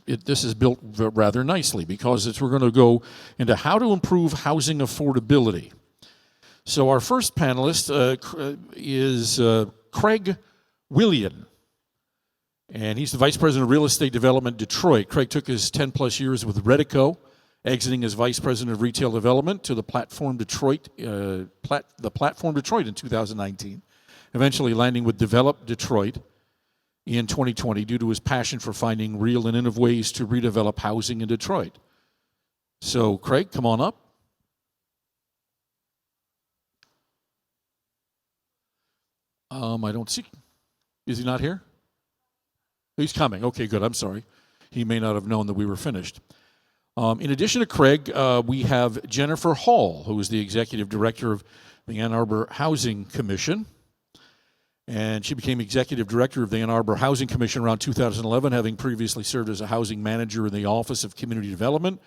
this is built rather nicely because we're going to go into how to improve housing affordability. So our first panelist is Craig Willian, and he's the Vice President of Real Estate Development, Detroit. Craig took his 10-plus years with Redico, exiting as Vice President of Retail Development to the Platform Detroit in 2019, eventually landing with Develop Detroit in 2020 due to his passion for finding real and innovative ways to redevelop housing in Detroit. So, Craig, come on up. I don't see. Is he not here? He's coming. Okay, good. I'm sorry. He may not have known that we were finished. In addition to Craig, we have Jennifer Hall, who is the Executive Director of the Ann Arbor Housing Commission. And she became Executive Director of the Ann Arbor Housing Commission around 2011, having previously served as a housing manager in the Office of Community Development.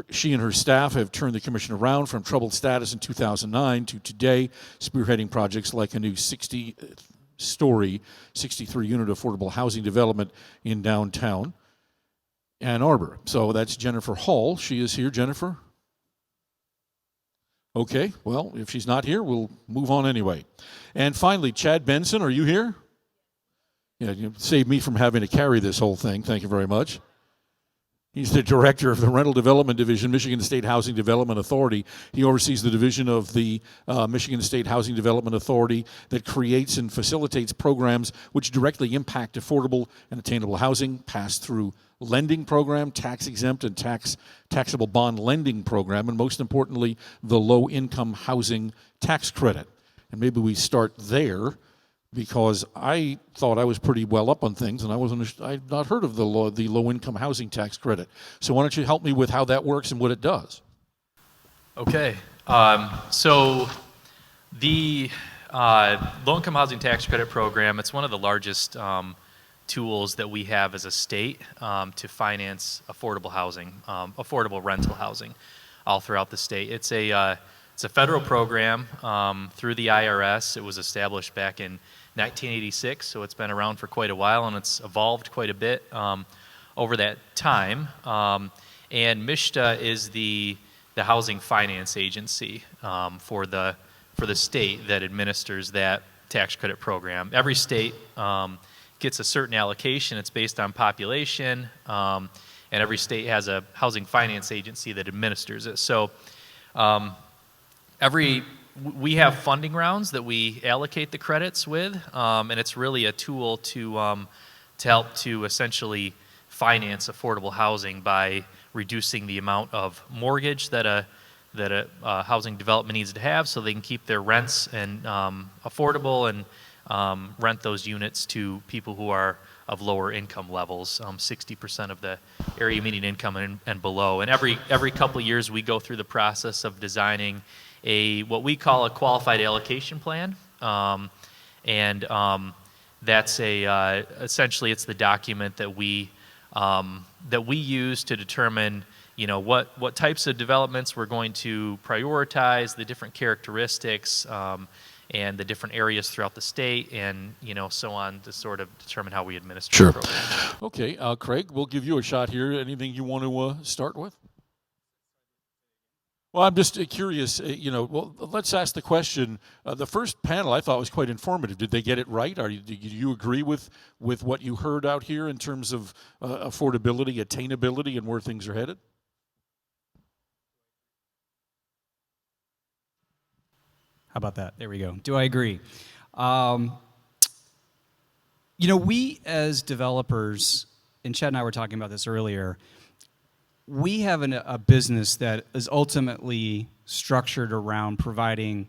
She and her staff have turned the commission around from troubled status in 2009 to today, spearheading projects like a new 60-story, 63-unit affordable housing development in downtown Ann Arbor. So that's Jennifer Hall. She is here. Jennifer? Okay, well, if she's not here, we'll move on anyway. And finally, Chad Benson, are you here? Yeah, you saved me from having to carry this whole thing. Thank you very much. He's the director of the Rental Development Division, Michigan State Housing Development Authority. He oversees the division of the Michigan State Housing Development Authority that creates and facilitates programs which directly impact affordable and attainable housing, pass-through lending program, tax-exempt and taxable bond lending program, and most importantly, the low-income housing tax credit. And maybe we start there, because I thought I was pretty well up on things, and I'd not heard of the low-income housing tax credit. So why don't you help me with how that works and what it does? Okay. So the low-income housing tax credit program, it's one of the largest tools that we have as a state to finance affordable housing, affordable rental housing all throughout the state. It's a federal program through the IRS. It was established back in 1986, so it's been around for quite a while, and it's evolved quite a bit over that time. And MISHDA is the housing finance agency for the state that administers that tax credit program. Every state gets a certain allocation. It's based on population, and every state has a housing finance agency that administers it. So we have funding rounds that we allocate the credits with, and it's really a tool to help to essentially finance affordable housing by reducing the amount of mortgage that a housing development needs to have, so they can keep their rents and affordable and rent those units to people who are of lower income levels, 60% of the area median income and below. And every couple of years we go through the process of designing what we call a qualified allocation plan, and that's essentially it's the document that we use to determine what types of developments we're going to prioritize, the different characteristics, and the different areas throughout the state, and so on, to sort of determine how we administer the program. Okay, Craig, we'll give you a shot here. Anything you want to start with? Well, I'm just curious, well, let's ask the question. The first panel I thought was quite informative. Did they get it right? Do you agree with what you heard out here in terms of affordability, attainability, and where things are headed? How about that? There we go. Do I agree? We as developers, and Chad and I were talking about this earlier, we have a business that is ultimately structured around providing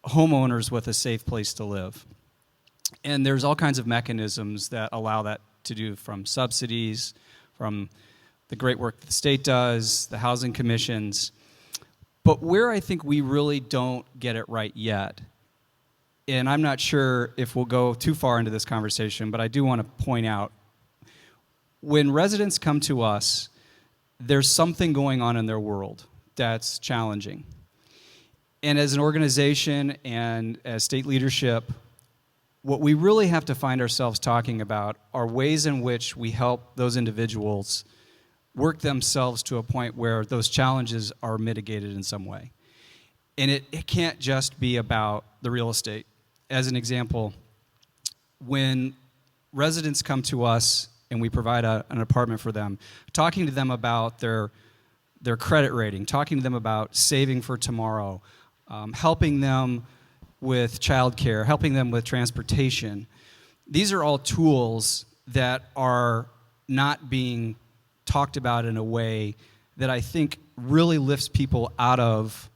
homeowners with a safe place to live. And there's all kinds of mechanisms that allow that to do, from subsidies, from the great work that the state does, the housing commissions. But where I think we really don't get it right yet, and I'm not sure if we'll go too far into this conversation, but I do want to point out, when residents come to us, there's something going on in their world that's challenging. And as an organization and as state leadership, what we really have to find ourselves talking about are ways in which we help those individuals work themselves to a point where those challenges are mitigated in some way. And it can't just be about the real estate. As an example, when residents come to us and we provide an apartment for them, talking to them about their credit rating, talking to them about saving for tomorrow, helping them with childcare, helping them with transportation. These are all tools that are not being talked about in a way that I think really lifts people out of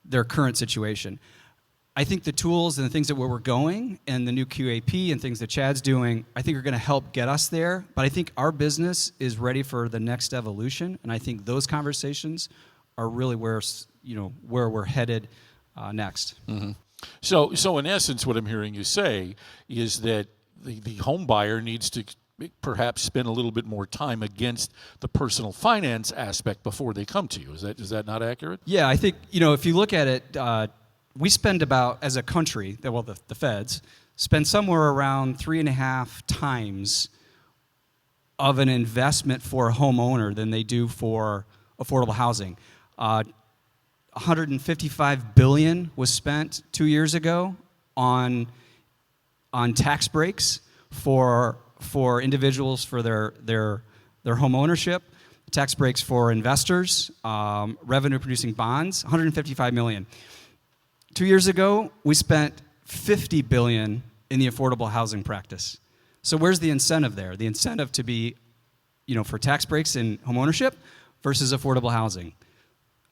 their current situation. I think the tools and the things that where we're going and the new QAP and things that Chad's doing, I think are going to help get us there. But I think our business is ready for the next evolution, and I think those conversations are really where we're headed next. Mm-hmm. So in essence, what I'm hearing you say is that the home buyer needs to perhaps spend a little bit more time against the personal finance aspect before they come to you. Is that not accurate? Yeah, I think if you look at it, we spend about, as a country, the feds spend somewhere around 3.5 times of an investment for a homeowner than they do for affordable housing. $155 billion was spent 2 years ago on tax breaks for individuals for their home ownership, tax breaks for investors, revenue producing bonds, $155 million. 2 years ago, we spent $50 billion in the affordable housing practice. So where's the incentive there? The incentive to be, for tax breaks in home ownership versus affordable housing.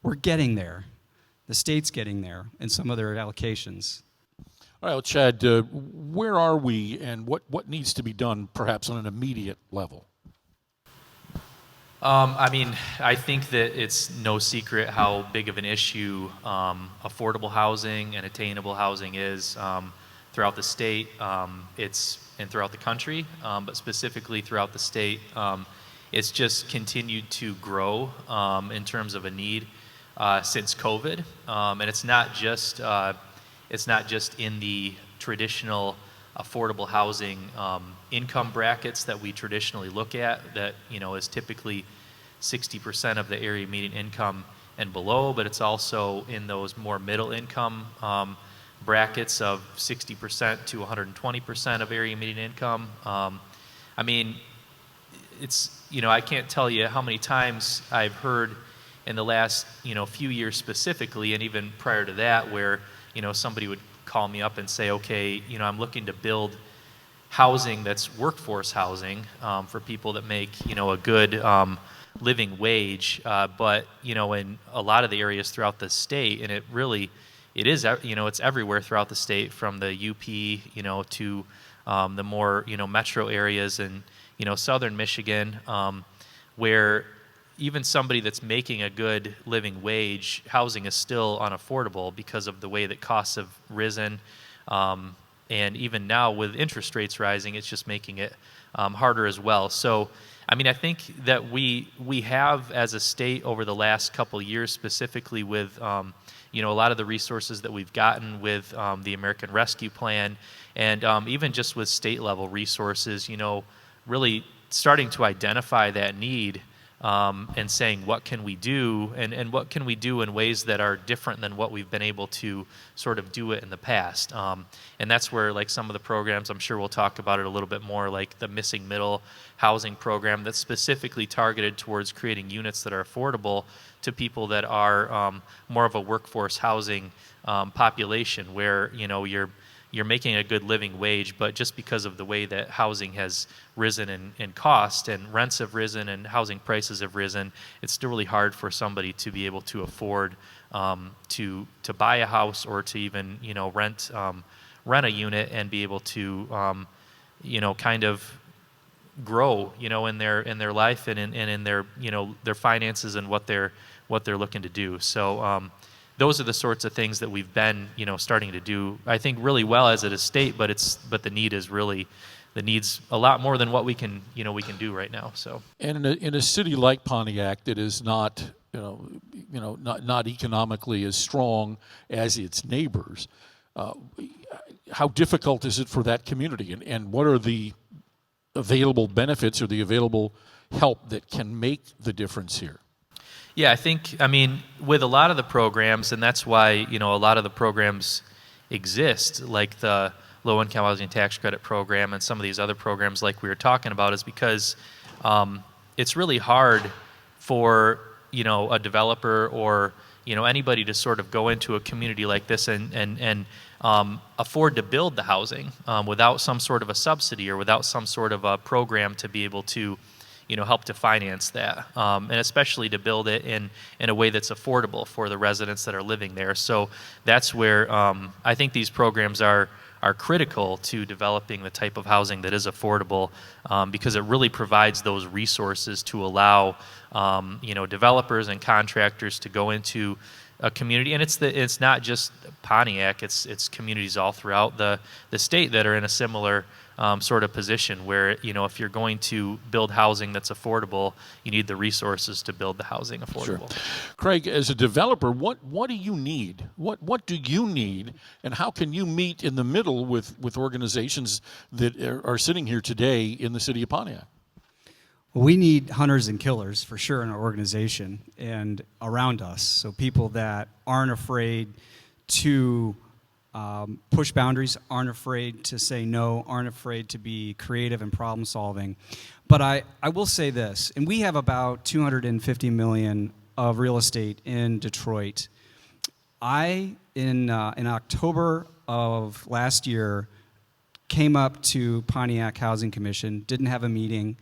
We're getting there. The state's getting there in some of their allocations. All right, well, Chad, where are we and what needs to be done perhaps on an immediate level? I think that it's no secret how big of an issue affordable housing and attainable housing is throughout the state. And throughout the country, but specifically throughout the state. It's just continued to grow in terms of a need since COVID, and it's not just in the traditional affordable housing income brackets that we traditionally look at, that is typically 60% of the area median income and below, but it's also in those more middle income brackets of 60% to 120% of area median income. It's I can't tell you how many times I've heard in the last few years specifically, and even prior to that, where somebody would call me up and say, okay, I'm looking to build housing that's workforce housing for people that make a good living wage, but in a lot of the areas throughout the state, and it's everywhere throughout the state, from the UP to the more metro areas and southern Michigan, where even somebody that's making a good living wage, housing is still unaffordable because of the way that costs have risen. And even now with interest rates rising, it's just making it harder as well. So, I think that we have, as a state, over the last couple of years, specifically with a lot of the resources that we've gotten with the American Rescue Plan, and even just with state level resources, really starting to identify that need and saying, what can we do, and what can we do in ways that are different than what we've been able to sort of do it in the past. And that's where, like, some of the programs, I'm sure we'll talk about it a little bit more, like the Missing Middle housing program that's specifically targeted towards creating units that are affordable to people that are more of a workforce housing population, where you're making a good living wage, but just because of the way that housing has risen in cost, and rents have risen and housing prices have risen, it's still really hard for somebody to be able to afford to buy a house, or to even rent a unit and be able to kind of grow in their life and in their their finances and what they're looking to do. So those are the sorts of things that we've been, starting to do, I think, really well as a state. But the need's a lot more than what we can do right now. So, and in a city like Pontiac that is not, not economically as strong as its neighbors, how difficult is it for that community, and what are the available benefits or the available help that can make the difference here? Yeah, I mean, with a lot of the programs, and that's why, a lot of the programs exist, like the low-income housing tax credit program and some of these other programs like we were talking about, is because it's really hard for, a developer or, anybody to sort of go into a community like this and afford to build the housing without some sort of a subsidy or without some sort of a program to be able to, help to finance that, and especially to build it in a way that's affordable for the residents that are living there. So that's where I think these programs are critical to developing the type of housing that is affordable, because it really provides those resources to allow developers and contractors to go into a community. And it's not just Pontiac, it's communities all throughout the state that are in a similar sort of position where, if you're going to build housing that's affordable, you need the resources to build the housing affordable. Sure. Craig, as a developer, what do you need? What do you need, and how can you meet in the middle with organizations that are sitting here today in the city of Pontiac? Well, we need hunters and killers for sure in our organization and around us. So people that aren't afraid to push boundaries, aren't afraid to say no, aren't afraid to be creative and problem solving. But I will say this, and we have about $250 million of real estate in Detroit. In October of last year, came up to Pontiac Housing Commission, didn't have a meeting,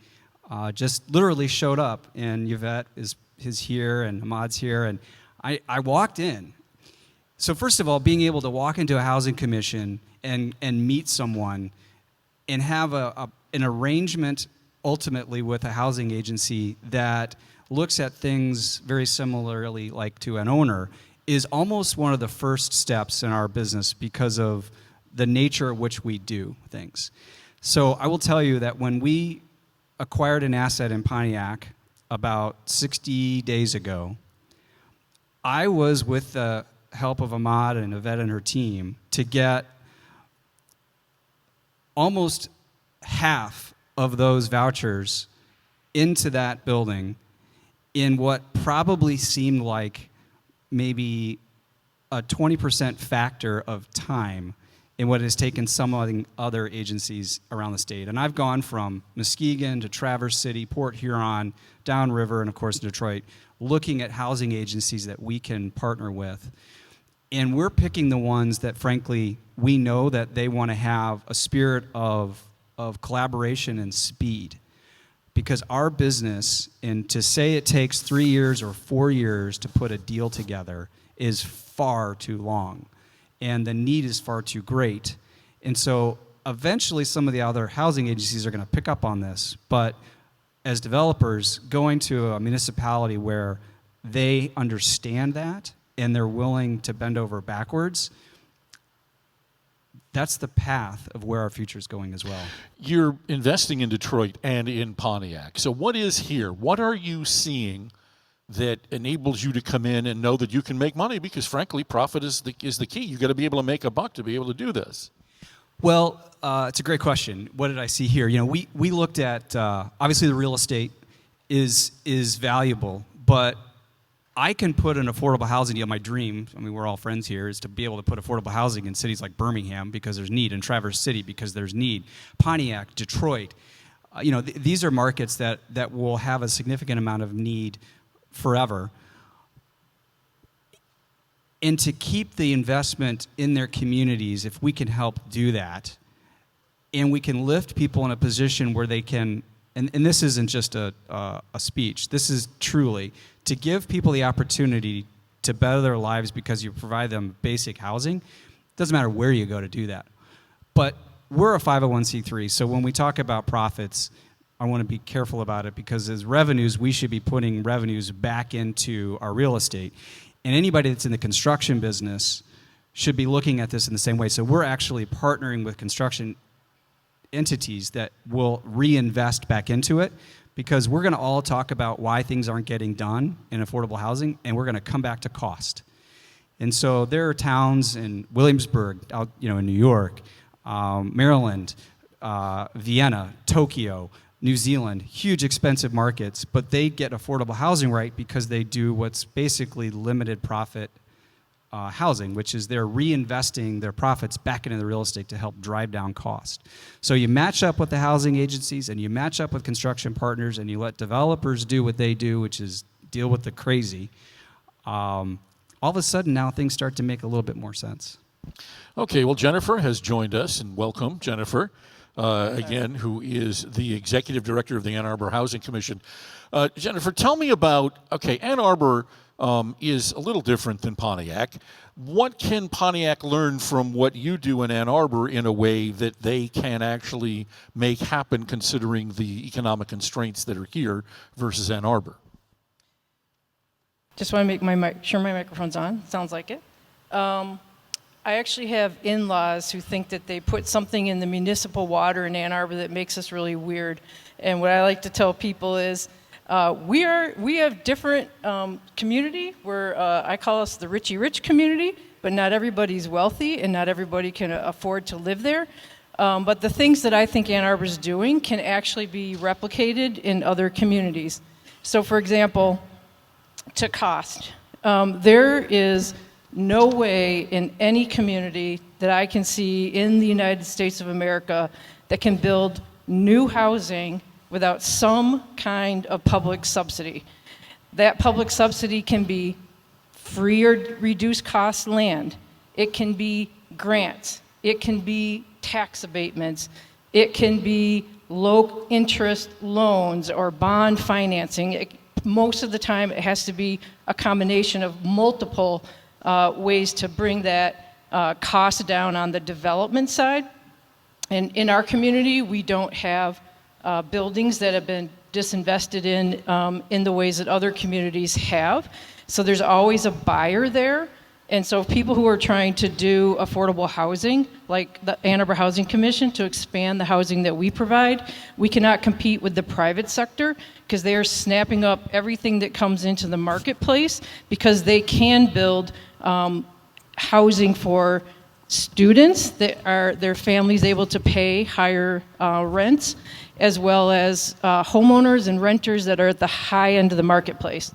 just literally showed up, and Yvette is here, and Ahmad's here, and I walked in. So first of all, being able to walk into a housing commission and meet someone and have an arrangement ultimately with a housing agency that looks at things very similarly like to an owner is almost one of the first steps in our business because of the nature at which we do things. So I will tell you that when we acquired an asset in Pontiac about 60 days ago, I was with the help of Ahmad and Yvette and her team to get almost half of those vouchers into that building in what probably seemed like maybe a 20% factor of time in what has taken some other agencies around the state. And I've gone from Muskegon to Traverse City, Port Huron, downriver, and of course Detroit, looking at housing agencies that we can partner with. And we're picking the ones that, frankly, we know that they want to have a spirit of collaboration and speed. Because our business, and to say it takes 3 years or 4 years to put a deal together is far too long. And the need is far too great. And so eventually some of the other housing agencies are going to pick up on this. But as developers, going to a municipality where they understand that and they're willing to bend over backwards, that's the path of where our future is going as well. You're investing in Detroit and in Pontiac. So what is here? What are you seeing that enables you to come in and know that you can make money? Because frankly, profit is the key. You've got to be able to make a buck to be able to do this. Well, it's a great question. What did I see here? You know, we looked at, obviously the real estate is valuable, but I can put an affordable housing deal. My dream, I mean, we're all friends here, is to be able to put affordable housing in cities like Birmingham because there's need, and Traverse City because there's need, Pontiac, Detroit. These are markets that will have a significant amount of need forever. And to keep the investment in their communities, if we can help do that, and we can lift people in a position where they can, and this isn't just a speech, this is truly to give people the opportunity to better their lives because you provide them basic housing. Doesn't matter where you go to do that. But we're a 501c3, so when we talk about profits, I want to be careful about it because as revenues, we should be putting revenues back into our real estate. And anybody that's in the construction business should be looking at this in the same way. So we're actually partnering with construction entities that will reinvest back into it because we're going to all talk about why things aren't getting done in affordable housing, and we're going to come back to cost. And so there are towns in Williamsburg, out in New York, Maryland, Vienna, Tokyo, New Zealand, huge expensive markets, but they get affordable housing right because they do what's basically limited profit housing, which is they're reinvesting their profits back into the real estate to help drive down cost. So you match up with the housing agencies and you match up with construction partners and you let developers do what they do, which is deal with the crazy. All of a sudden now things start to make a little bit more sense. Okay, well, Jennifer has joined us, and welcome, Jennifer, again, who is the Executive Director of the Ann Arbor Housing Commission. Jennifer, tell me about, okay, Ann Arbor is a little different than Pontiac. What can Pontiac learn from what you do in Ann Arbor in a way that they can actually make happen considering the economic constraints that are here versus Ann Arbor? Just want to make sure my microphone's on. Sounds like it. I actually have in-laws who think that they put something in the municipal water in Ann Arbor that makes us really weird. And what I like to tell people is we have different community where I call us the Richie Rich community, but not everybody's wealthy and not everybody can afford to live there. But the things that I think Ann Arbor's doing can actually be replicated in other communities. So for example, to cost. There is no way in any community that I can see in the United States of America that can build new housing without some kind of public subsidy. That public subsidy can be free or reduced cost land. It can be grants. It can be tax abatements. It can be low interest loans or bond financing. Most of the time it has to be a combination of multiple ways to bring that cost down on the development side. And in our community, we don't have buildings that have been disinvested in the ways that other communities have. So there's always a buyer there. And so people who are trying to do affordable housing, like the Ann Arbor Housing Commission, to expand the housing that we provide, we cannot compete with the private sector because they are snapping up everything that comes into the marketplace because they can build housing for students that are their families able to pay higher rents, as well as homeowners and renters that are at the high end of the marketplace.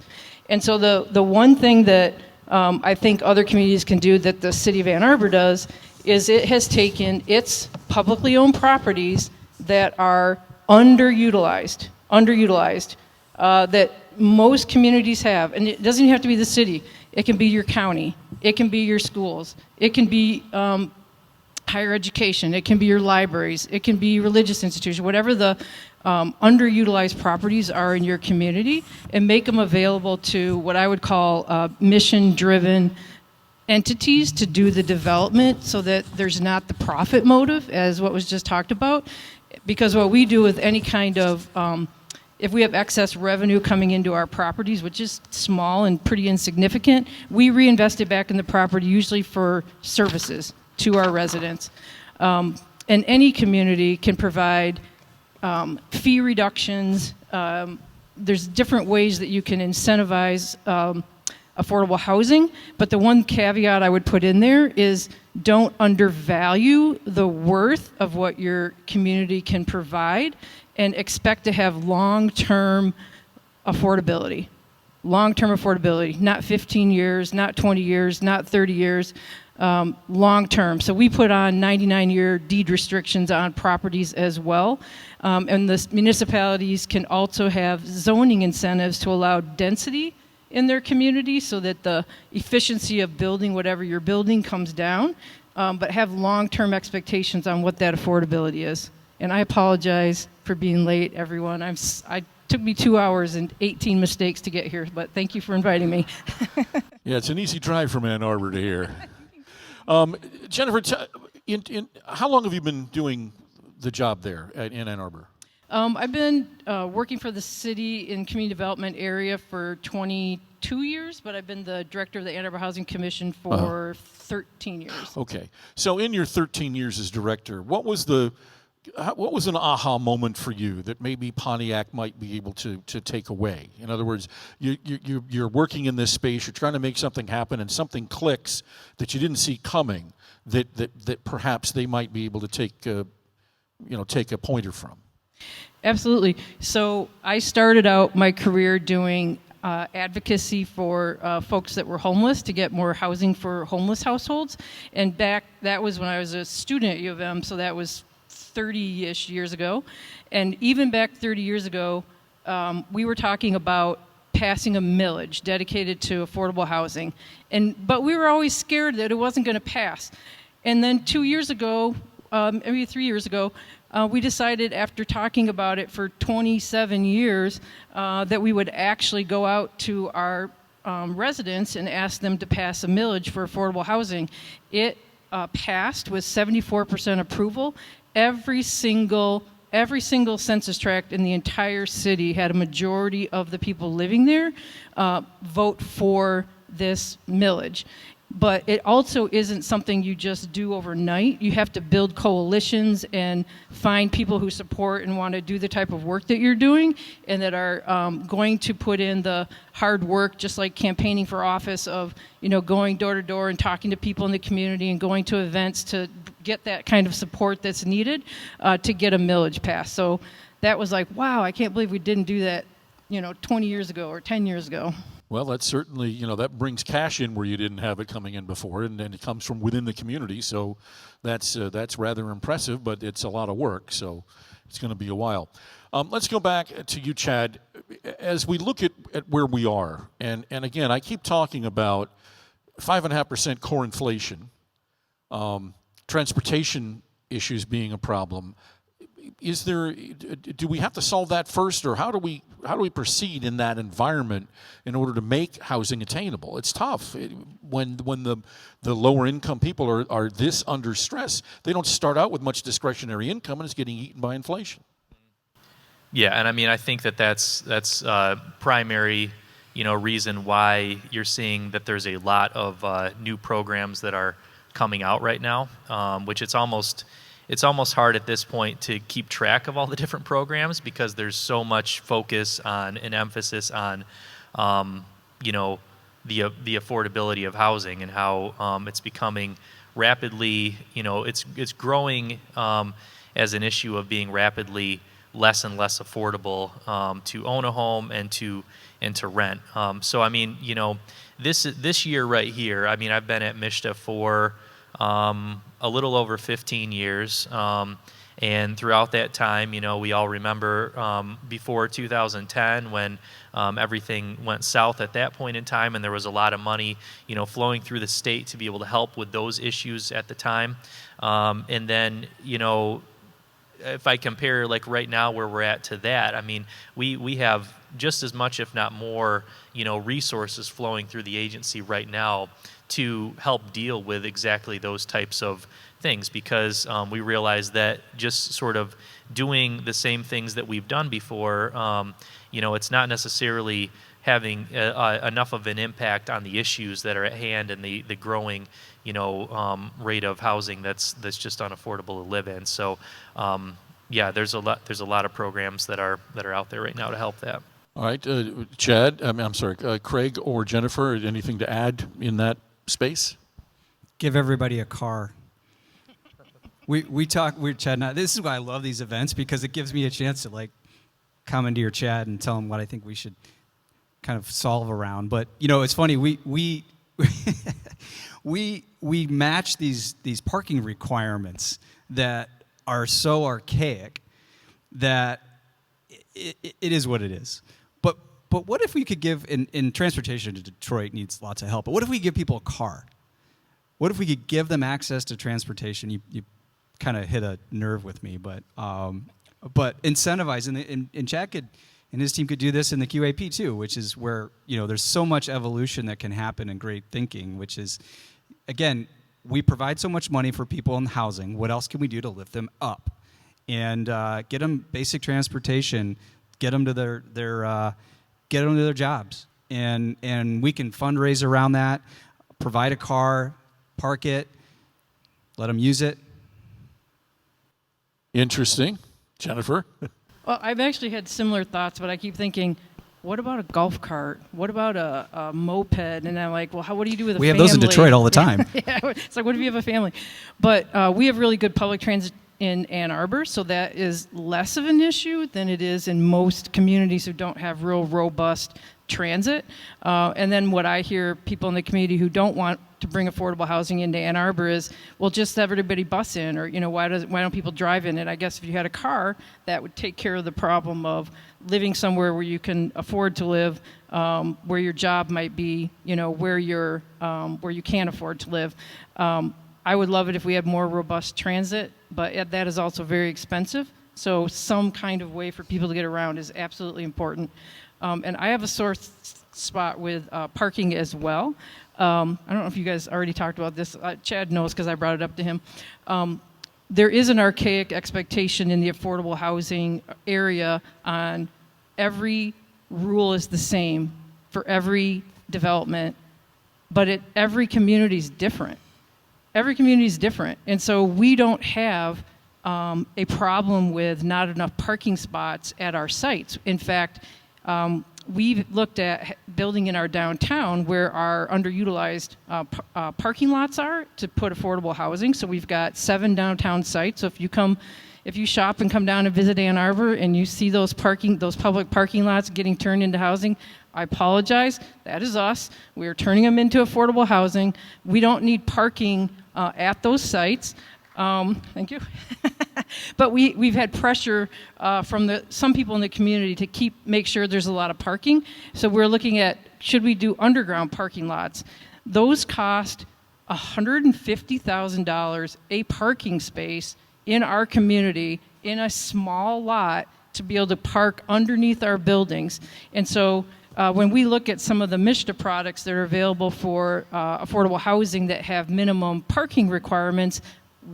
And so the one thing that I think other communities can do that the city of Ann Arbor does is it has taken its publicly owned properties that are underutilized, that most communities have. And it doesn't even have to be the city. It can be your county. It can be your schools. It can be higher education. It can be your libraries. It can be religious institutions, whatever the underutilized properties are in your community, and make them available to what I would call mission-driven entities to do the development so that there's not the profit motive as what was just talked about. Because what we do with any kind of, if we have excess revenue coming into our properties, which is small and pretty insignificant, we reinvest it back in the property, usually for services to our residents. And any community can provide fee reductions. There's different ways that you can incentivize affordable housing, but the one caveat I would put in there is don't undervalue the worth of what your community can provide and expect to have long-term affordability. Long-term affordability, not 15 years, not 20 years, not 30 years, long-term. So we put on 99-year deed restrictions on properties as well. And the municipalities can also have zoning incentives to allow density in their community so that the efficiency of building whatever you're building comes down, but have long-term expectations on what that affordability is. And I apologize for being late, everyone. It took me 2 hours and 18 mistakes to get here, but thank you for inviting me. Yeah, it's an easy drive from Ann Arbor to here. Jennifer, how long have you been doing the job there in Ann Arbor? I've been working for the city in community development area for 22 years, but I've been the director of the Ann Arbor Housing Commission for 13 years. Okay. So in your 13 years as director, what was an aha moment for you that maybe Pontiac might be able to take away? In other words, you're working in this space, you're trying to make something happen, and something clicks that you didn't see coming that perhaps they might be able to take a pointer from? Absolutely. So I started out my career doing advocacy for folks that were homeless to get more housing for homeless households. And that was when I was a student at U of M, so that was 30-ish years ago. And even back 30 years ago, we were talking about passing a millage dedicated to affordable housing. But we were always scared that it wasn't going to pass. And then 2 years ago, maybe 3 years ago, we decided after talking about it for 27 years that we would actually go out to our residents and ask them to pass a millage for affordable housing. It passed with 74% approval. Every single census tract in the entire city had a majority of the people living there vote for this millage. But it also isn't something you just do overnight. You have to build coalitions and find people who support and want to do the type of work that you're doing and that are going to put in the hard work, just like campaigning for office, of going door to door and talking to people in the community and going to events to get that kind of support that's needed to get a millage passed. So that was like, wow, I can't believe we didn't do that 20 years ago or 10 years ago. Well, that's certainly, that brings cash in where you didn't have it coming in before, and it comes from within the community. So that's rather impressive, but it's a lot of work. So it's going to be a while. Let's go back to you, Chad. As we look at where we are, and again, I keep talking about 5.5% core inflation, transportation issues being a problem. Do we have to solve that first, or how do we proceed in that environment in order to make housing attainable? It's tough when the lower income people are this under stress. They don't start out with much discretionary income, and it's getting eaten by inflation. Yeah, and I mean, I think that's primary reason why you're seeing that there's a lot of new programs that are coming out right now, which it's almost hard at this point to keep track of all the different programs because there's so much focus on and emphasis on, the affordability of housing and how it's becoming rapidly, it's growing as an issue of being rapidly less and less affordable to own a home and to rent. So I mean, this year right here, I mean, I've been at MISHTA for a little over 15 years, and throughout that time, we all remember before 2010 when everything went south at that point in time, and there was a lot of money, flowing through the state to be able to help with those issues at the time. And then, if I compare like right now where we're at to that, I mean, we have just as much, if not more, resources flowing through the agency right now to help deal with exactly those types of things, because we realize that just sort of doing the same things that we've done before, it's not necessarily having enough of an impact on the issues that are at hand and the growing, rate of housing that's just unaffordable to live in. So, yeah, there's a lot of programs that are out there right now to help that. All right, Chad. I'm sorry, Craig or Jennifer. Anything to add in that space? Give everybody a car. We're Chad and I, this is why I love these events, because it gives me a chance to like commandeer Chad and tell him what I think we should kind of solve around. But it's funny, we match these parking requirements that are so archaic that it is what it is. But what if we could give, in transportation to Detroit needs lots of help, but what if we give people a car? What if we could give them access to transportation? You kind of hit a nerve with me, but incentivize, and Chad and his team could do this in the QAP too, which is where there's so much evolution that can happen in great thinking, which is, again, we provide so much money for people in housing. What else can we do to lift them up and get them basic transportation, get them to their jobs, and we can fundraise around that, provide a car, park it, let them use it. Interesting. Jennifer? Well, I've actually had similar thoughts, but I keep thinking, what about a golf cart? What about a moped? And I'm like, well, what do you do with a We family? have those in Detroit all the time. Yeah, it's like, what if you have a family? But we have really good public transit in Ann Arbor, so that is less of an issue than it is in most communities who don't have real robust transit. And then what I hear people in the community who don't want to bring affordable housing into Ann Arbor is, well, just have everybody bus in, or why don't people drive in? And I guess if you had a car, that would take care of the problem of living somewhere where you can afford to live, where your job might be, where you can't afford to live. I would love it if we had more robust transit, but that is also very expensive. So some kind of way for people to get around is absolutely important. And I have a sore spot with parking as well. I don't know if you guys already talked about this. Chad knows because I brought it up to him. There is an archaic expectation in the affordable housing area on every rule is the same for every development, but every community is different. Every community is different. And so we don't have a problem with not enough parking spots at our sites. In fact, we've looked at building in our downtown where our underutilized parking lots are to put affordable housing. So we've got 7 downtown sites. So if you shop and come down and visit Ann Arbor and you see those public parking lots getting turned into housing, I apologize. That is us. We are turning them into affordable housing. We don't need parking at those sites. Thank you. But we've had pressure from some people in the community to make sure there's a lot of parking. So we're looking at, should we do underground parking lots? Those cost $150,000 a parking space in our community in a small lot to be able to park underneath our buildings. And so when we look at some of the MSHDA products that are available for affordable housing that have minimum parking requirements,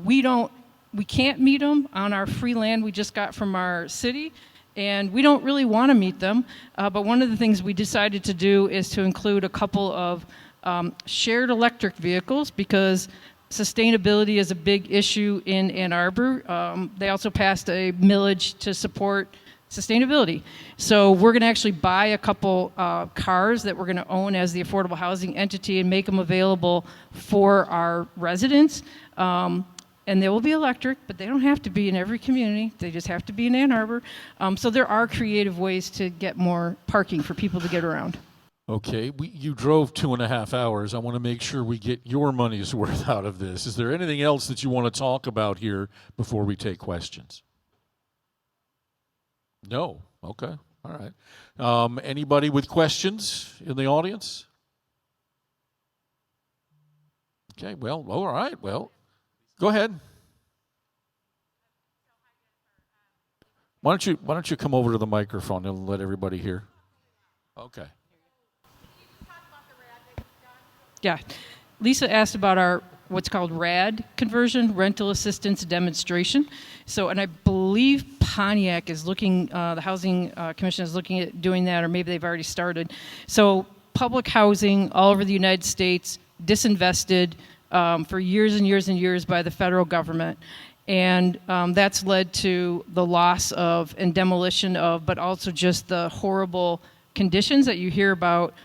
we can't meet them on our free land we just got from our city, and we don't really want to meet them. But one of the things we decided to do is to include a couple of shared electric vehicles, because sustainability is a big issue in Ann Arbor. They also passed a millage to support sustainability. So we're going to actually buy a couple cars that we're going to own as the affordable housing entity and make them available for our residents. And they will be electric, but they don't have to be in every community. They just have to be in Ann Arbor. So there are creative ways to get more parking for people to get around. Okay, you drove 2.5 hours. I want to make sure we get your money's worth out of this. Is there anything else that you want to talk about here before we take questions? No? Okay, all right. Anybody with questions in the audience? Okay, well, all right, well, go ahead. Why don't you come over to the microphone and let everybody hear? Okay. Yeah. Lisa asked about our what's called RAD conversion, rental assistance demonstration. So, and I believe Pontiac is looking, the Housing Commission is looking at doing that, or maybe they've already started. So public housing all over the United States, disinvested for years and years and years by the federal government. And that's led to the loss of and demolition of, but also just the horrible conditions that you hear about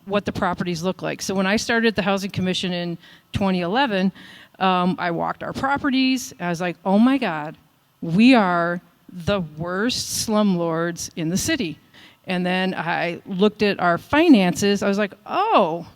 what the properties look like. So when I started at the Housing Commission in 2011, I walked our properties. I was like, oh my God, we are the worst slumlords in the city. And then I looked at our finances. I was like, oh,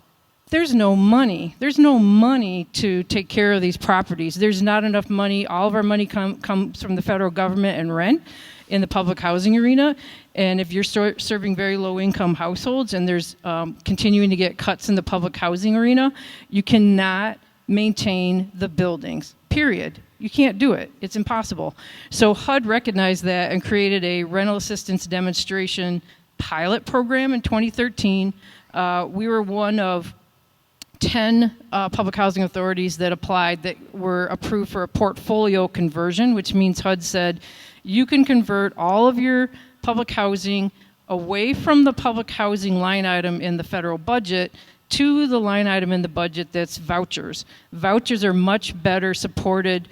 there's no money. There's no money to take care of these properties. There's not enough money. All of our money comes from the federal government and rent in the public housing arena. And if you're serving very low-income households and there's continuing to get cuts in the public housing arena, you cannot maintain the buildings, period. You can't do it. It's impossible. So HUD recognized that and created a rental assistance demonstration pilot program in 2013. We were one of 10 public housing authorities that applied that were approved for a portfolio conversion, which means HUD said, you can convert all of your public housing away from the public housing line item in the federal budget to the line item in the budget that's vouchers. Vouchers are much better supported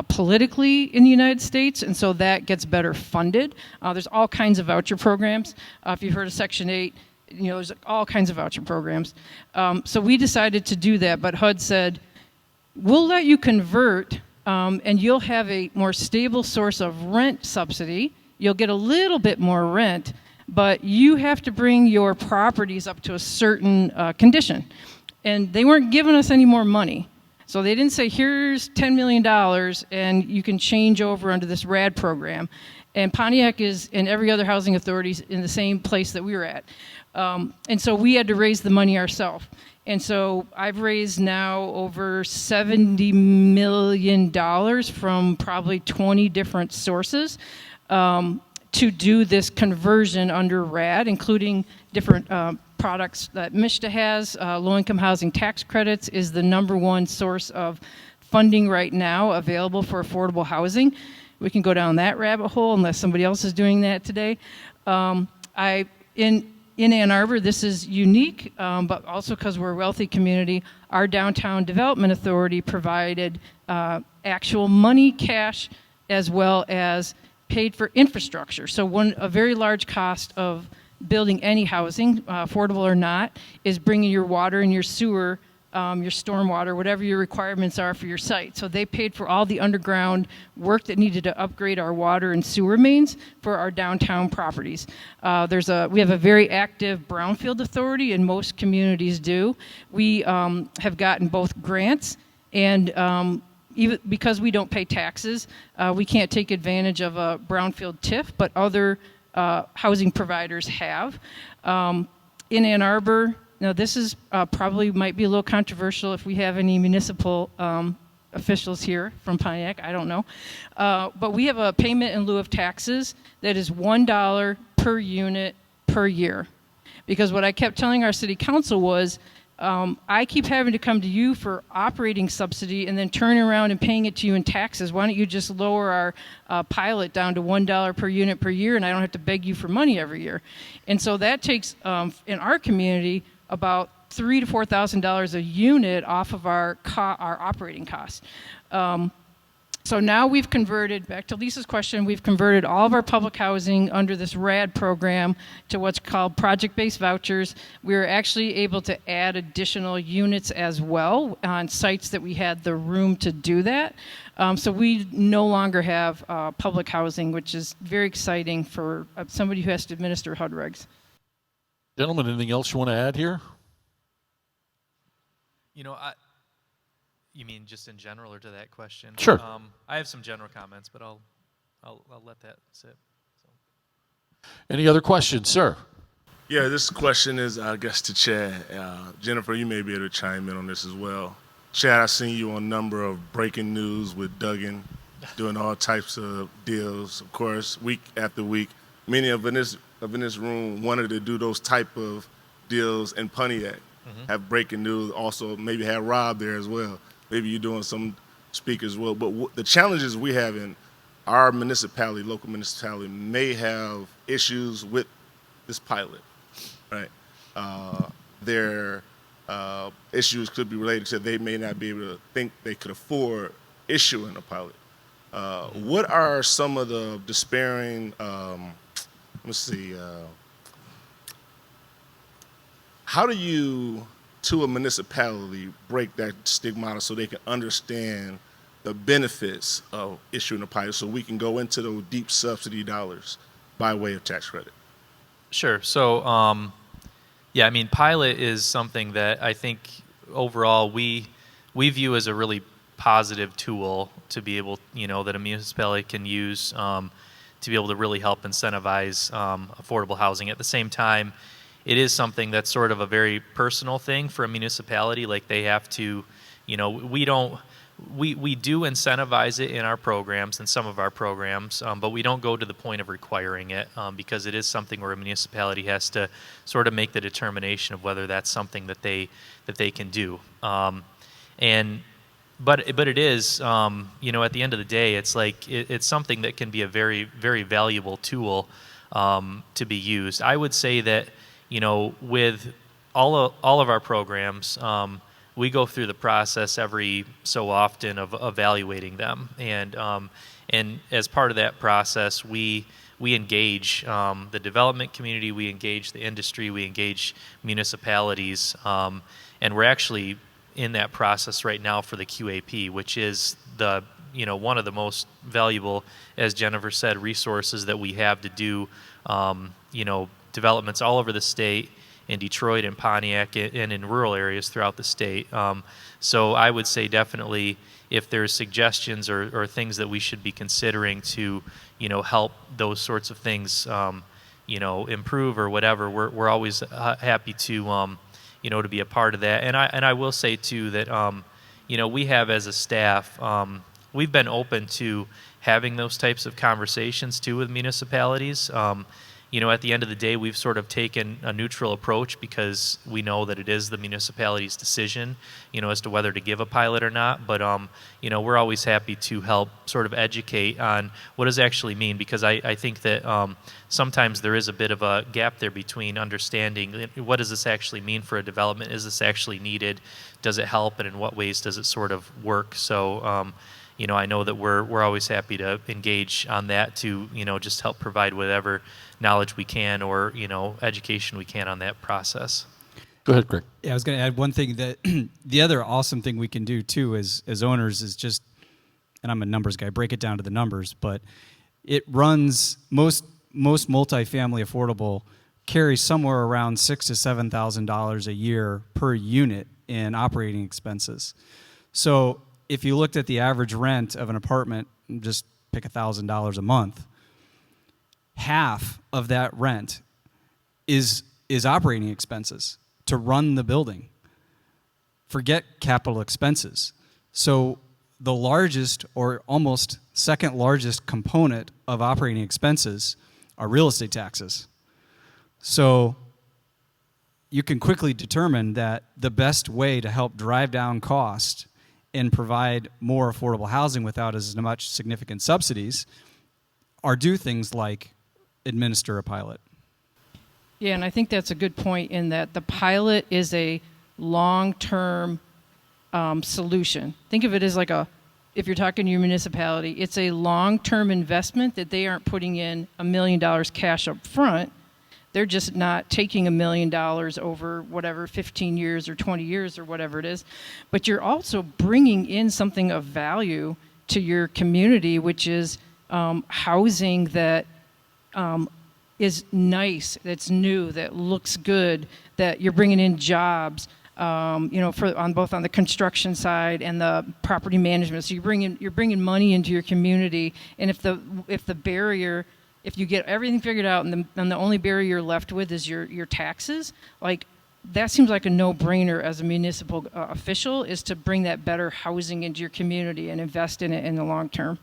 politically in the United States, and so that gets better funded. There's all kinds of voucher programs. If you've heard of Section 8, there's all kinds of voucher programs. So we decided to do that, but HUD said, we'll let you convert, and you'll have a more stable source of rent subsidy. You'll get a little bit more rent, but you have to bring your properties up to a certain condition. And they weren't giving us any more money. So they didn't say, here's $10 million and you can change over under this RAD program. And Pontiac is, and every other housing authority in the same place that we were at. And so we had to raise the money ourselves. And so I've raised now over $70 million from probably 20 different sources to do this conversion under RAD, including different products that MSHDA has. Low-income housing tax credits is the *1 source of funding right now available for affordable housing. We can go down that rabbit hole unless somebody else is doing that today. In Ann Arbor, this is unique, but also because we're a wealthy community, our Downtown Development Authority provided actual money, cash, as well as paid for infrastructure. So a very large cost of building any housing, affordable or not, is bringing your water and your sewer, your stormwater, whatever your requirements are for your site. So they paid for all the underground work that needed to upgrade our water and sewer mains for our downtown properties. We have a very active brownfield authority, and most communities do. We have gotten both grants and even because we don't pay taxes, we can't take advantage of a brownfield TIF, but other housing providers have. In Ann Arbor, now this is probably might be a little controversial if we have any municipal officials here from Pontiac, I don't know. But we have a payment in lieu of taxes that is $1 per unit per year. Because what I kept telling our city council was, I keep having to come to you for operating subsidy and then turning around and paying it to you in taxes. Why don't you just lower our pilot down to $1 per unit per year, and I don't have to beg you for money every year. And so that takes, in our community, about $3,000 to $4,000 a unit off of our operating costs. So now we've converted, back to Lisa's question, we've converted all of our public housing under this RAD program to what's called project-based vouchers. We're actually able to add additional units as well on sites that we had the room to do that. So we no longer have public housing, which is very exciting for somebody who has to administer HUD regs. Gentlemen, anything else you want to add here? You mean just in general or to that question? Sure. I have some general comments, but I'll let that sit. So. Any other questions, sir? Yeah, this question is, I guess, to Chad. Jennifer, you may be able to chime in on this as well. Chad, I've seen you on a number of breaking news with Duggan, doing all types of deals, of course, week after week. Many of in this room wanted to do those type of deals in Pontiac, have breaking news, also maybe have Rob there as well. Maybe you're doing some speakers as well. But the challenges we have in our municipality, local municipality, may have issues with this pilot, right? Their issues could be related to they may not be able to think they could afford issuing a pilot. What are some of the despairing, let's see, how do you, to a municipality, break that stigmata so they can understand the benefits of issuing a pilot so we can go into those deep subsidy dollars by way of tax credit? Sure. So, yeah, I mean, pilot is something that I think overall we view as a really positive tool to be able, that a municipality can use to be able to really help incentivize affordable housing. At the same time, it is something that's sort of a very personal thing for a municipality. Like they have to, we do incentivize it in our programs, in some of our programs, but we don't go to the point of requiring it because it is something where a municipality has to sort of make the determination of whether that's something that they can do. But it is, at the end of the day, it's like it's something that can be a very, very valuable tool to be used. I would say that, with all of our programs, we go through the process every so often of evaluating them, and as part of that process, we engage the development community, we engage the industry, we engage municipalities, and we're actually in that process right now for the QAP, which is the one of the most valuable, as Jennifer said, resources that we have to do developments all over the state, in Detroit and Pontiac and in rural areas throughout the state. So I would say definitely if there's suggestions or things that we should be considering to, help those sorts of things, improve or whatever, we're always happy to, to be a part of that. And I will say too that, we have as a staff, we've been open to having those types of conversations too with municipalities. At the end of the day, we've sort of taken a neutral approach because we know that it is the municipality's decision, as to whether to give a pilot or not. But, we're always happy to help sort of educate on what does it actually mean, because I think that sometimes there is a bit of a gap there between understanding what does this actually mean for a development? Is this actually needed? Does it help? And in what ways does it sort of work? So, I know that we're always happy to engage on that to, just help provide whatever knowledge we can or, education we can on that process. Go ahead, Greg. Yeah, I was going to add one thing that the other awesome thing we can do too as owners is just, and I'm a numbers guy, break it down to the numbers, but it runs most multifamily affordable carries somewhere around $6,000 to $7,000 a year per unit in operating expenses. So if you looked at the average rent of an apartment, just pick $1,000 a month, half of that rent is operating expenses to run the building. Forget capital expenses. So the largest or almost second largest component of operating expenses are real estate taxes. So you can quickly determine that the best way to help drive down cost and provide more affordable housing without as much significant subsidies are do things like administer a pilot. Yeah, and I think that's a good point in that the pilot is a long-term solution. Think of it as like if you're talking to your municipality, it's a long-term investment that they aren't putting in $1 million cash up front. They're just not taking $1 million over whatever 15 years or 20 years or whatever it is. But you're also bringing in something of value to your community, which is housing that is nice, that's new, that looks good, that you're bringing in jobs, on both on the construction side and the property management. So you're bringing money into your community, and if the barrier, if you get everything figured out and the only barrier you're left with is your taxes, like that seems like a no-brainer as a municipal official, is to bring that better housing into your community and invest in it in the long term.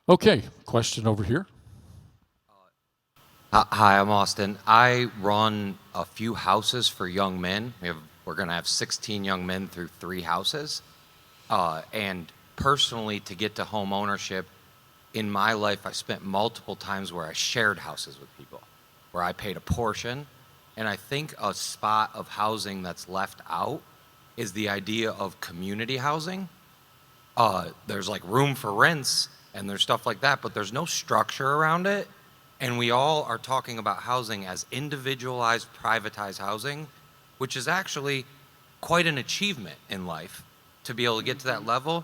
Okay, question over here. Hi, I'm Austin. I run a few houses for young men. We're going to have 16 young men through 3 houses. And personally, to get to home ownership, in my life, I spent multiple times where I shared houses with people, where I paid a portion. And I think a spot of housing that's left out is the idea of community housing. There's like room for rents and there's stuff like that, but there's no structure around it. And we all are talking about housing as individualized, privatized housing, which is actually quite an achievement in life to be able to get to that level.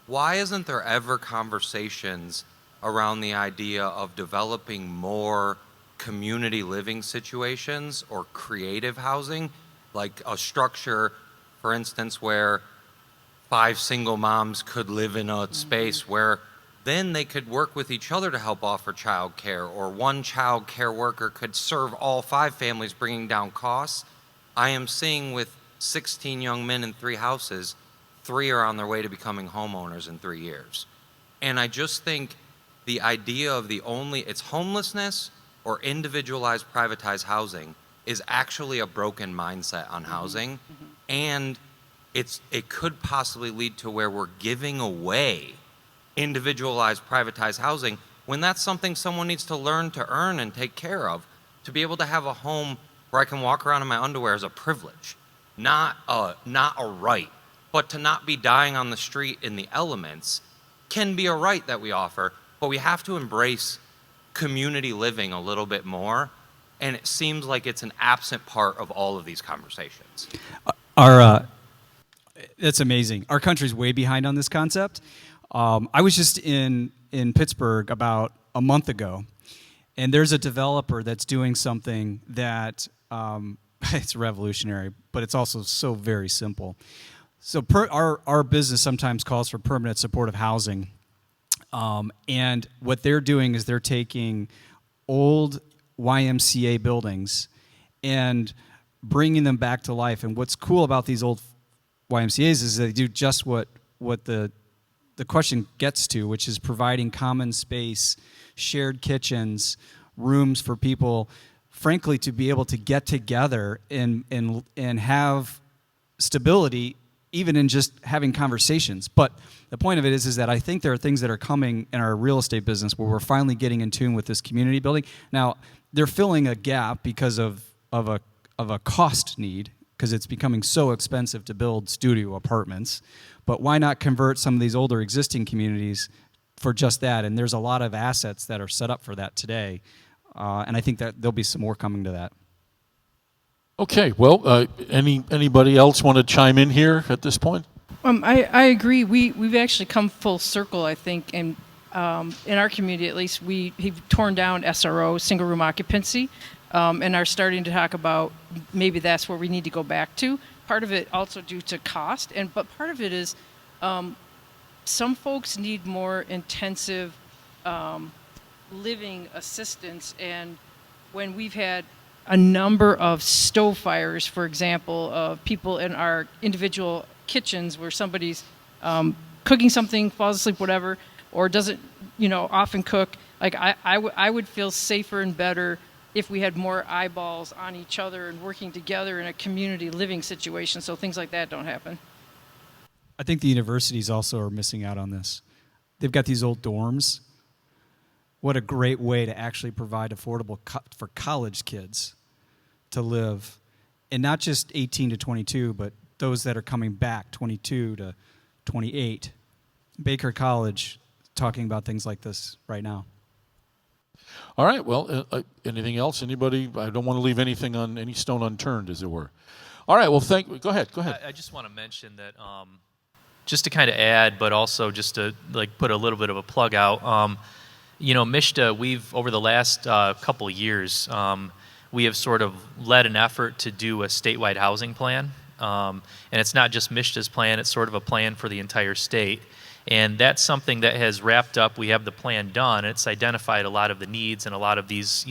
Why isn't there ever conversations around the idea of developing more community living situations or creative housing, like a structure, for instance, where 5 single moms could live in a space where then they could work with each other to help offer child care, or one child care worker could serve all 5 families, bringing down costs. I am seeing with 16 young men in 3 houses, 3 are on their way to becoming homeowners in 3 years. And I just think the idea of it's homelessness or individualized privatized housing is actually a broken mindset on housing. And it could possibly lead to where we're giving away individualized privatized housing when that's something someone needs to learn to earn and take care of. To be able to have a home where I can walk around in my underwear is a privilege. not a right, but to not be dying on the street in the elements can be a right that we offer, but we have to embrace community living a little bit more, and it seems like it's an absent part of all of these conversations. That's amazing. Our country's way behind on this concept. I was just in Pittsburgh about a month ago, and there's a developer that's doing something that it's revolutionary, but it's also so very simple. So our business sometimes calls for permanent supportive housing, and what they're doing is they're taking old YMCA buildings and bringing them back to life. And what's cool about these old YMCA's is they do just what the question gets to, which is providing common space, shared kitchens, rooms for people, frankly, to be able to get together and have stability, even in just having conversations. But the point of it is that I think there are things that are coming in our real estate business where we're finally getting in tune with this community building. Now, they're filling a gap because of a cost need, because it's becoming so expensive to build studio apartments. But why not convert some of these older existing communities for just that? And there's a lot of assets that are set up for that today. And I think that there'll be some more coming to that. Okay, well, anybody else want to chime in here at this point? I agree. We've actually come full circle, I think, and in our community at least, we've torn down SRO, single room occupancy, and are starting to talk about maybe that's where we need to go back to. Part of it also due to cost, but part of it is some folks need more intensive living assistance, and when we've had a number of stove fires, for example, of people in our individual kitchens where somebody's cooking something, falls asleep, whatever, or doesn't, often cook. Like I would feel safer and better if we had more eyeballs on each other and working together in a community living situation, so things like that don't happen. I think the universities also are missing out on this. They've got these old dorms. What a great way to actually provide affordable for college kids to live, and not just 18 to 22, but those that are coming back, 22 to 28. Baker College talking about things like this right now. All right, well, anything else? Anybody? I don't want to leave anything on any stone unturned, as it were. All right, well, go ahead. I just want to mention that, just to kind of add, but also just to put a little bit of a plug out, MISHDA, we've, over the last couple years, we have sort of led an effort to do a statewide housing plan. And it's not just MISHDA's plan, it's sort of a plan for the entire state. And that's something that has wrapped up. We have the plan done. It's identified a lot of the needs and a lot of these,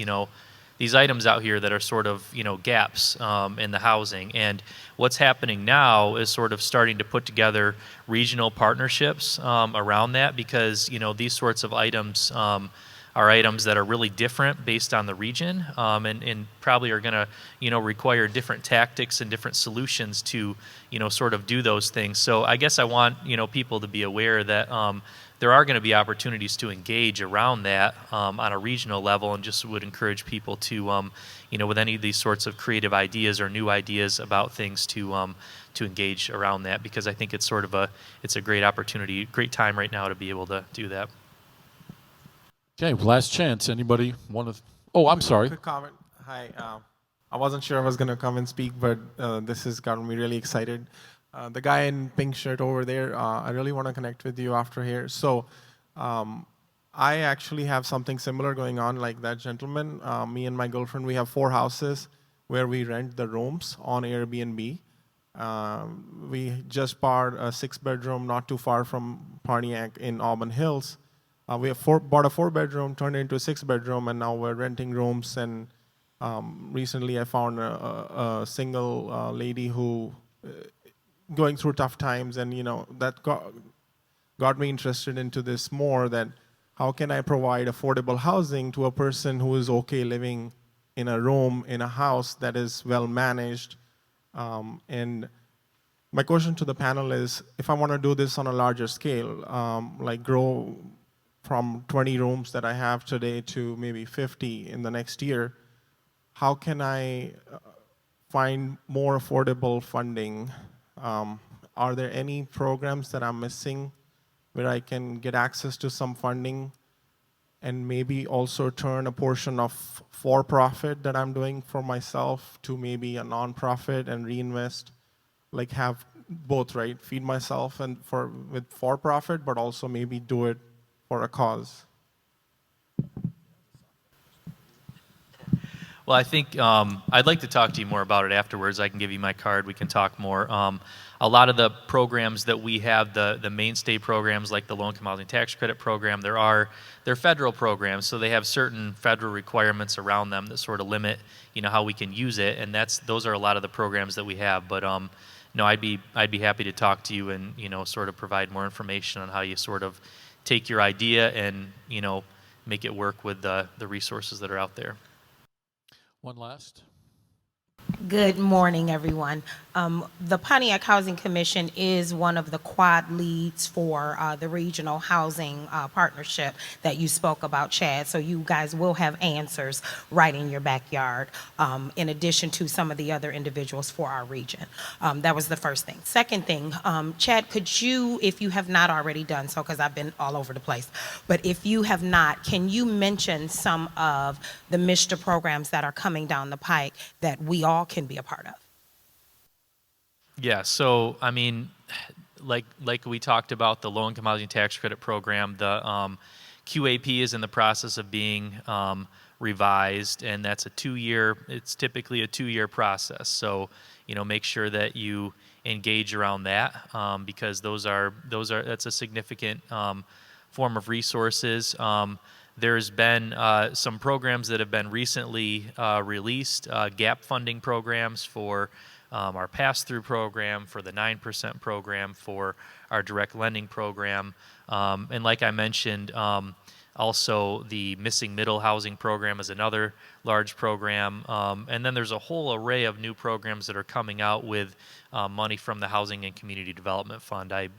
these items out here that are sort of, gaps in the housing. And what's happening now is sort of starting to put together regional partnerships around that, because, these sorts of items are items that are really different based on the region, and probably are going to, require different tactics and different solutions to, sort of do those things. So I guess I want, people to be aware that there are going to be opportunities to engage around that on a regional level, and just would encourage people to, with any of these sorts of creative ideas or new ideas about things to engage around that, because I think it's sort of it's a great opportunity, great time right now to be able to do that. Okay, last chance. Anybody want to? Oh, I'm sorry. Quick comment. Hi. I wasn't sure I was going to come and speak, but this has gotten me really excited. The guy in pink shirt over there, I really want to connect with you after here. So I actually have something similar going on like that gentleman. Me and my girlfriend, we have 4 houses where we rent the rooms on Airbnb. We just bought a 6-bedroom not too far from Pontiac in Auburn Hills. We have bought a 4-bedroom, turned it into a 6-bedroom, and now we're renting rooms. And recently I found a single lady who going through tough times, and that got me interested into this more, that how can I provide affordable housing to a person who is okay living in a room, in a house that is well managed. And my question to the panel is, if I want to do this on a larger scale, like grow from 20 rooms that I have today to maybe 50 in the next year, how can I find more affordable funding, are there any programs that I'm missing where I can get access to some funding and maybe also turn a portion of for-profit that I'm doing for myself to maybe a nonprofit and reinvest, like have both, right? Feed myself and with for-profit, but also maybe do it for a cause. Well, I think I'd like to talk to you more about it afterwards. I can give you my card. We can talk more. A lot of the programs that we have, the mainstay programs like the low-income housing tax credit program, they're federal programs, so they have certain federal requirements around them that sort of limit, how we can use it, and those are a lot of the programs that we have. But no, I'd be happy to talk to you and sort of provide more information on how you sort of take your idea and make it work with the resources that are out there. One last. Good morning, everyone. The Pontiac Housing Commission is one of the quad leads for the regional housing partnership that you spoke about, Chad. So you guys will have answers right in your backyard, in addition to some of the other individuals for our region. That was the first thing. Second thing, Chad, could you, if you have not already done so, because I've been all over the place, but if you have not, can you mention some of the MISHTA programs that are coming down the pike that we all can be a part of? Yeah, so I mean, like we talked about the low-income housing tax credit program, the QAP is in the process of being revised, and that's it's typically a 2-year process. So, make sure that you engage around that, because that's a significant form of resources. There's been some programs that have been recently released, gap funding programs for our pass-through program, for the 9% program, for our direct lending program. And like I mentioned, also the missing middle housing program is another large program. And then there's a whole array of new programs that are coming out with money from the Housing and Community Development Fund. I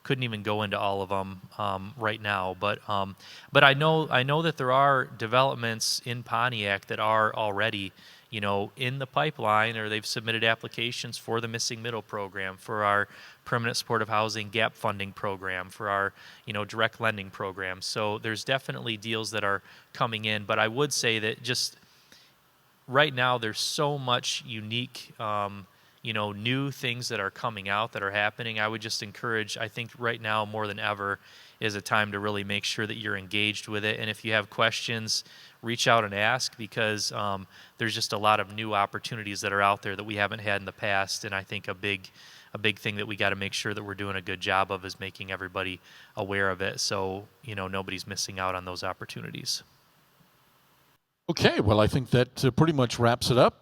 couldn't even go into all of them right now, but I know that there are developments in Pontiac that are already in the pipeline, or they've submitted applications for the missing middle program, for our permanent supportive housing gap funding program, for our direct lending program. So there's definitely deals that are coming in, but I would say that just right now there's so much unique new things that are coming out, that are happening. I would just encourage, I think right now more than ever is a time to really make sure that you're engaged with it. And if you have questions, reach out and ask, because there's just a lot of new opportunities that are out there that we haven't had in the past. And I think a big thing that we got to make sure that we're doing a good job of is making everybody aware of it, so nobody's missing out on those opportunities. Okay, well, I think that pretty much wraps it up.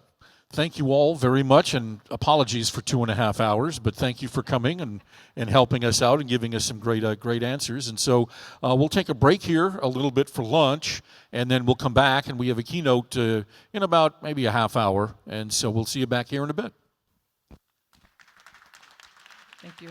Thank you all very much, and apologies for 2.5 hours, but thank you for coming and helping us out and giving us some great answers. And so we'll take a break here a little bit for lunch, and then we'll come back, and we have a keynote in about maybe a half hour. And so we'll see you back here in a bit. Thank you.